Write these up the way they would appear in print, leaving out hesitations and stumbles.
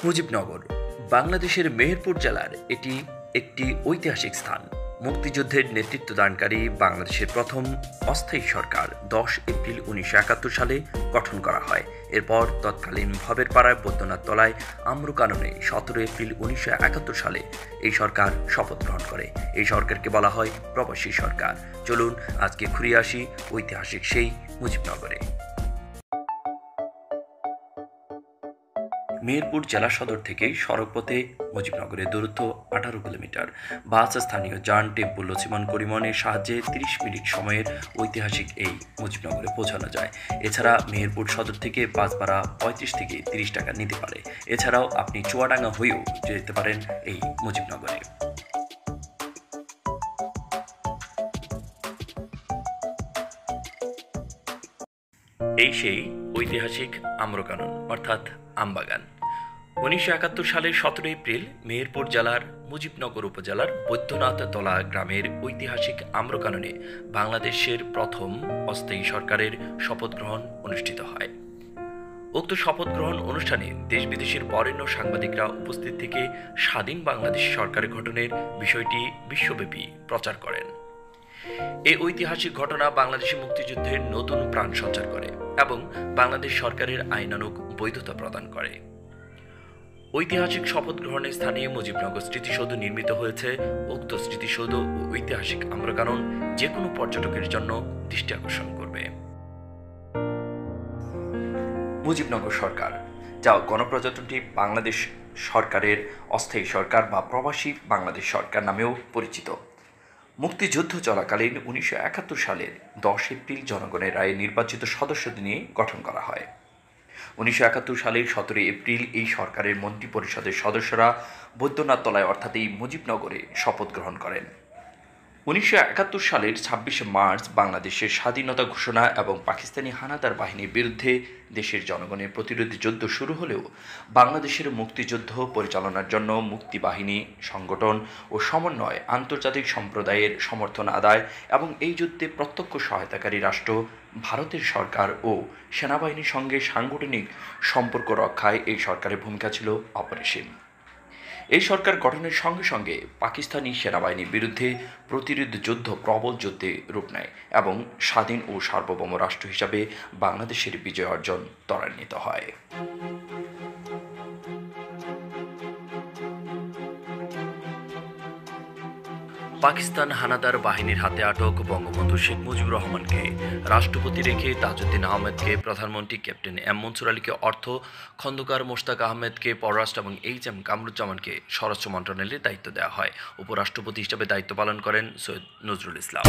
মুজিবনগর বাংলাদেশের মেহেরপুর জেলার এটি একটি ঐতিহাসিক স্থান। মুক্তিযুদ্ধের নেতৃত্বদানকারী বাংলাদেশের প্রথম অস্থায়ী সরকার 10 এপ্রিল 1971 সালে গঠন করা হয়। এরপর তৎকালীন ভবের পাড়ায় বৈদ্যনাথ তলায় আম্রকাননে 17 এপ্রিল 1971 সালে এই সরকার শপথ গ্রহণ করে। এই সরকারকে বলা হয় প্রবাসী সরকার। চলুন আজকে ঘুরে আসি ঐতিহাসিক সেই মুজিবনগরে। মেহেরপুর জেলা সদর থেকে সড়কপথে মুজিবনগরের দূরত্ব 18 কিলোমিটার। বাস, স্থানীয় যান, টেম্পো, লচিমন করিমনের সাহায্যে 30 মিনিট সময়ের ঐতিহাসিক এই মুজিবনগরে পৌঁছানো যায়। এছাড়া মেহেরপুর সদর থেকে বাস ভাড়া 35 থেকে 30 টাকা নিতে পারে। এছাড়াও আপনি চুয়াডাঙ্গা হয়েও যেতে পারেন এই মুজিবনগরে। এই সেই ঐতিহাসিক আম্রকানন অর্থাৎ আমবাগান। 1971 সালের 17 এপ্রিল মেহেরপুর জেলার মুজিবনগর উপজেলার বৈদ্যনাথ তলা গ্রামের ঐতিহাসিক আম্রকাননে বাংলাদেশের প্রথম অস্থায়ী সরকারের শপথ গ্রহণ অনুষ্ঠিত হয়। উক্ত শপথ গ্রহণ অনুষ্ঠানে দেশ বিদেশের বরেণ্য সাংবাদিকরা উপস্থিত থেকে স্বাধীন বাংলাদেশ সরকার গঠনের বিষয়টি বিশ্বব্যাপী প্রচার করেন। এই ঐতিহাসিক ঘটনা বাংলাদেশের মুক্তিযুদ্ধের নতুন প্রাণ সঞ্চার করে এবং বাংলাদেশ সরকারের আইনানুগ বৈধতা প্রদান করে। ঐতিহাসিক শপথ গ্রহণের স্থানে মুজিবনগর স্মৃতিসৌধ নির্মিত হয়েছে। উক্ত স্মৃতিসৌধ ও ঐতিহাসিক আম্রকানন যে কোনো পর্যটকের জন্য দৃষ্টি আকর্ষণ করবে। মুজিবনগর সরকার, যা গণপ্রজাতন্ত্রী বাংলাদেশ সরকারের অস্থায়ী সরকার বা প্রবাসী বাংলাদেশ সরকার নামেও পরিচিত। মুক্তিযুদ্ধ চলাকালীন 1971 সালের 10 এপ্রিল জনগণের রায়ে নির্বাচিত সদস্যদের নিয়ে গঠন করা হয়। 1971 সালের 17 এপ্রিল এই সরকারের মন্ত্রিপরিষদের সদস্যরা বৈদ্যনাথ তলায় অর্থাৎ এই মুজিবনগরে শপথ গ্রহণ করেন। 1971 সালের 26 মার্চ বাংলাদেশের স্বাধীনতা ঘোষণা এবং পাকিস্তানি হানাদার বাহিনীর বিরুদ্ধে দেশের জনগণের প্রতিরোধী যুদ্ধ শুরু হলেও বাংলাদেশের মুক্তিযুদ্ধ পরিচালনার জন্য মুক্তিবাহিনী সংগঠন ও সমন্বয় আন্তর্জাতিক সম্প্রদায়ের সমর্থন আদায় এবং এই যুদ্ধে প্রত্যক্ষ সহায়তাকারী রাষ্ট্র ভারতের সরকার ও সেনাবাহিনীর সঙ্গে সাংগঠনিক সম্পর্ক রক্ষায় এই সরকারের ভূমিকা ছিল অপরিসীম। এই সরকার গঠনের সঙ্গে সঙ্গে পাকিস্তানি সেনাবাহিনীর বিরুদ্ধে প্রতিরোধ যুদ্ধ প্রবল যুদ্ধে রূপ নেয় এবং স্বাধীন ও সার্বভৌম রাষ্ট্র হিসাবে বাংলাদেশের বিজয় অর্জন ত্বরান্বিত হয়। পাকিস্তান হানাদার বাহিনীর হাতে আটক বঙ্গবন্ধু শেখ মুজিবুর রহমানকে রাষ্ট্রপতি রেখে তাজউদ্দিন আহমেদকে প্রধানমন্ত্রী, ক্যাপ্টেন এম মনসুর আলীকে অর্থ, খন্দকার মোশতাক আহমেদকে পররাষ্ট্র এবং এইচ এম কামরুজ্জামানকে স্বরাষ্ট্র মন্ত্রণালয়ের দায়িত্ব দেওয়া হয়। উপরাষ্ট্রপতি হিসেবে দায়িত্ব পালন করেন সৈয়দ নজরুল ইসলাম।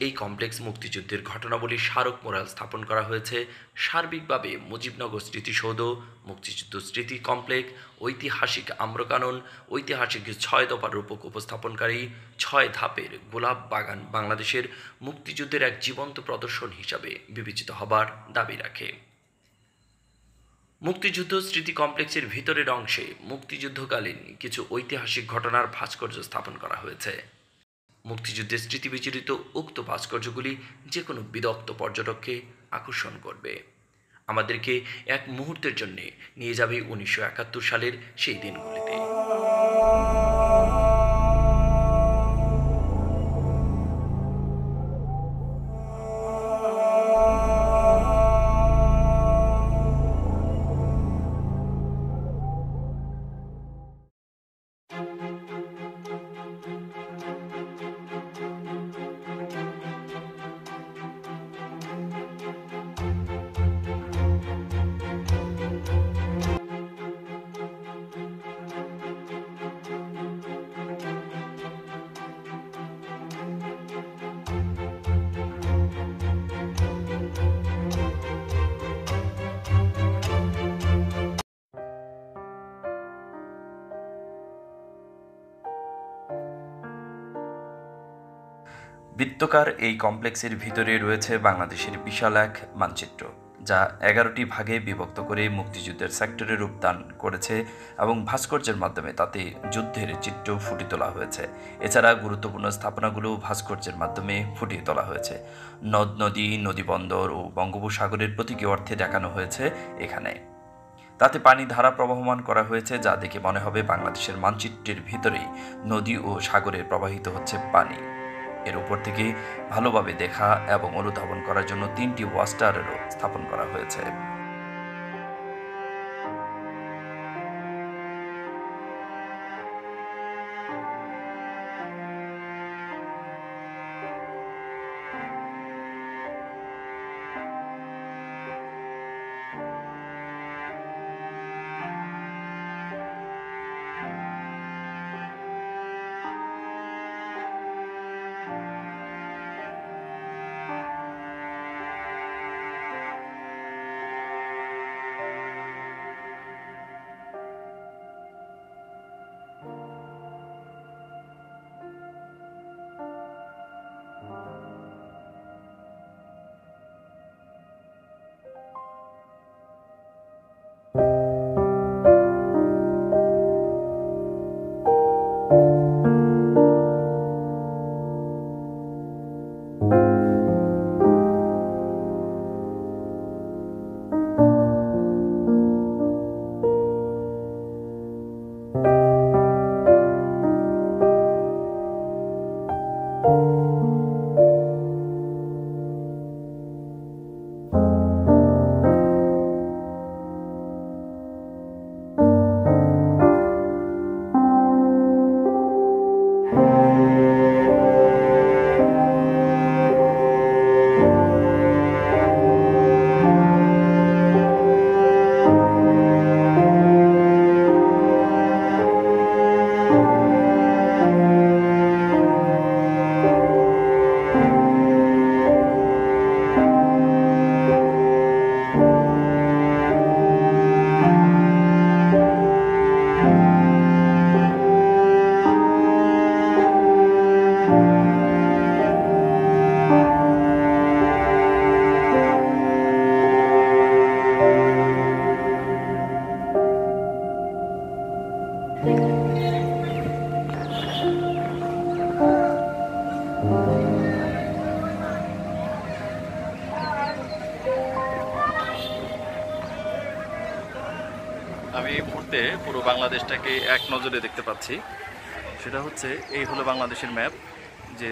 এই কমপ্লেক্স মুক্তিযুদ্ধের ঘটনাবলী স্মারক মোরাল স্থাপন করা হয়েছে। সার্বিকভাবে মুজিবনগর স্মৃতিসৌধ, মুক্তিযুদ্ধ স্মৃতি কমপ্লেক্স, ঐতিহাসিক আম্রকানন, ঐতিহাসিক 6 দফার রূপক উপস্থাপনকারী 6 ধাপের গোলাপ বাগান বাংলাদেশের মুক্তিযুদ্ধের এক জীবন্ত প্রদর্শন হিসাবে বিবেচিত হবার দাবি রাখে। মুক্তিযুদ্ধ স্মৃতি কমপ্লেক্সের ভিতরের অংশে মুক্তিযুদ্ধকালীন কিছু ঐতিহাসিক ঘটনার ভাস্কর্য স্থাপন করা হয়েছে। মুক্তিযুদ্ধের স্মৃতি বিজড়িত উক্ত ভাস্কর্যগুলি যে কোনো বিদগ্ধ পর্যটককে আকর্ষণ করবে, আমাদেরকে এক মুহূর্তের জন্য নিয়ে যাবে 1971 সালের সেই দিনগুলিতে। বৃত্তাকার এই কমপ্লেক্সের ভিতরে রয়েছে বাংলাদেশের বিশাল এক মানচিত্র, যা 11টি ভাগে বিভক্ত করে মুক্তিযুদ্ধের সেক্টরে রূপদান করেছে এবং ভাস্কর্যের মাধ্যমে তাতে যুদ্ধের চিত্র ফুটিয়ে তোলা হয়েছে। এছাড়া গুরুত্বপূর্ণ স্থাপনাগুলো ভাস্কর্যের মাধ্যমে ফুটিয়ে তোলা হয়েছে। নদ নদী, নদীবন্দর ও বঙ্গোপসাগরের প্রতীকী অর্থে দেখানো হয়েছে এখানে। তাতে পানি ধারা প্রবহমান করা হয়েছে, যা দেখে মনে হবে বাংলাদেশের মানচিত্রের ভিতরেই নদী ও সাগরে প্রবাহিত হচ্ছে পানি। এর উপর থেকে ভালোভাবে দেখা এবং অনুধাবন করার জন্য 3টি ওয়াচ টাওয়ারও স্থাপন করা হয়েছে। আমি এই মুহূর্তে পুরো বাংলাদেশটাকে এক নজরে দেখতে পাচ্ছি। সেটা হচ্ছে এই হলো বাংলাদেশের ম্যাপ, যে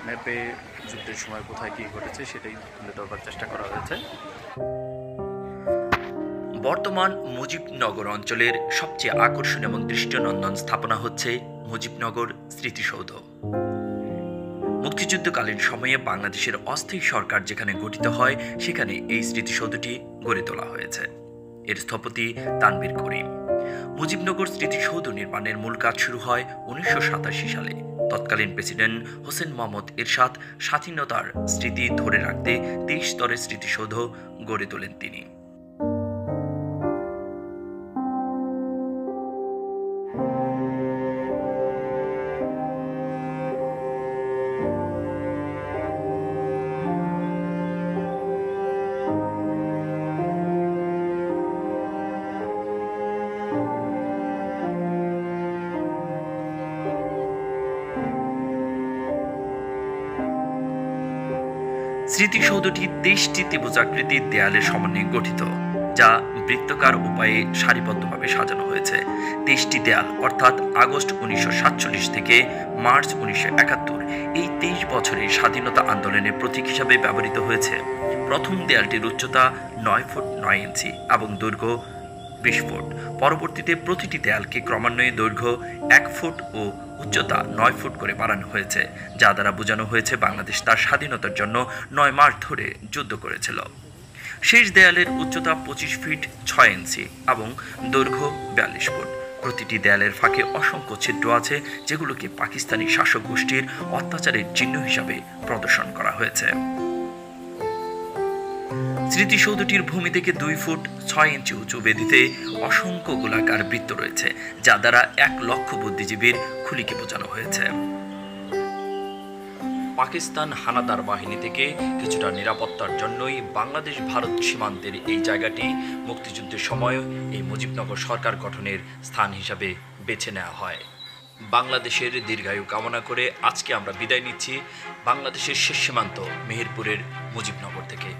ম্যাপে যুদ্ধের সময় কোথায় কী ঘটেছে সেটাই তুলে ধরবার চেষ্টা করা হয়েছে। বর্তমান মুজিবনগর অঞ্চলের সবচেয়ে আকর্ষণীয় এবং দৃষ্টিনন্দন স্থাপনা হচ্ছে মুজিবনগর স্মৃতিসৌধ। মুক্তিযুদ্ধকালীন সময়ে বাংলাদেশের অস্থায়ী সরকার যেখানে গঠিত হয় সেখানে এই স্মৃতিসৌধটি গড়ে তোলা হয়েছে। এর স্থপতি তানভীর করিম। মুজিবনগর স্মৃতিসৌধ নির্মাণের মূল কাজ শুরু হয় 1987 সালে। তৎকালীন প্রেসিডেন্ট হোসেন মোহাম্মদ এরশাদ স্বাধীনতার স্মৃতি ধরে রাখতে 23 স্তরের স্মৃতিসৌধ গড়ে তোলেন তিনি। স্মৃতিসৌধটি 23টি ত্রিভুজাকৃতির দেয়ালের সমন্বয়ে গঠিত, যা বৃত্তাকার উপায়ে সারিবদ্ধভাবে সাজানো হয়েছে। 23টি দেয়াল অর্থাৎ আগস্ট 1947 থেকে মার্চ 1971 এই 23 বছরের স্বাধীনতা আন্দোলনের প্রতীক হিসাবে ব্যবহৃত হয়েছে। প্রথম দেয়ালটির উচ্চতা 9 ফুট 9 ইঞ্চি এবং দৈর্ঘ্য 20 ফুট। পরবর্তীতে প্রতিটি দেয়ালকে ক্রমান্বয়ে দৈর্ঘ্য 1 ফুট ও উচ্চতা 9 ফুট করে বাড়ানো হয়েছে, যা দ্বারা বোঝানো হয়েছে বাংলাদেশ তার স্বাধীনতার জন্য 9 মাস ধরে যুদ্ধ করেছিল। শেষ দেয়ালের উচ্চতা 25 ফিট 6 ইঞ্চি এবং দৈর্ঘ্য 42 ফুট। প্রতিটি দেয়ালের ফাঁকে অসংখ্য ছিদ্র আছে, যেগুলোকে পাকিস্তানি শাসক গোষ্ঠীর অত্যাচারের চিহ্ন হিসাবে প্রদর্শন করা হয়েছে। স্মৃতিসৌধটির ভূমি থেকে 2 ফুট 6 ইঞ্চি উঁচু বেদিতে অসংখ্য গোলাকার বৃত্ত রয়েছে, যা দ্বারা 1 লক্ষ বুদ্ধিজীবীর খুলিকে বোঝানো হয়েছে। পাকিস্তান হানাদার বাহিনী থেকে কিছুটা নিরাপত্তার জন্যই বাংলাদেশ ভারত সীমান্তের এই জায়গাটি মুক্তিযুদ্ধের সময় এই মুজিবনগর সরকার গঠনের স্থান হিসাবে বেছে নেওয়া হয়। বাংলাদেশের দীর্ঘায়ু কামনা করে আজকে আমরা বিদায় নিচ্ছি বাংলাদেশের শেষ সীমান্ত মেহেরপুরের মুজিবনগর থেকে।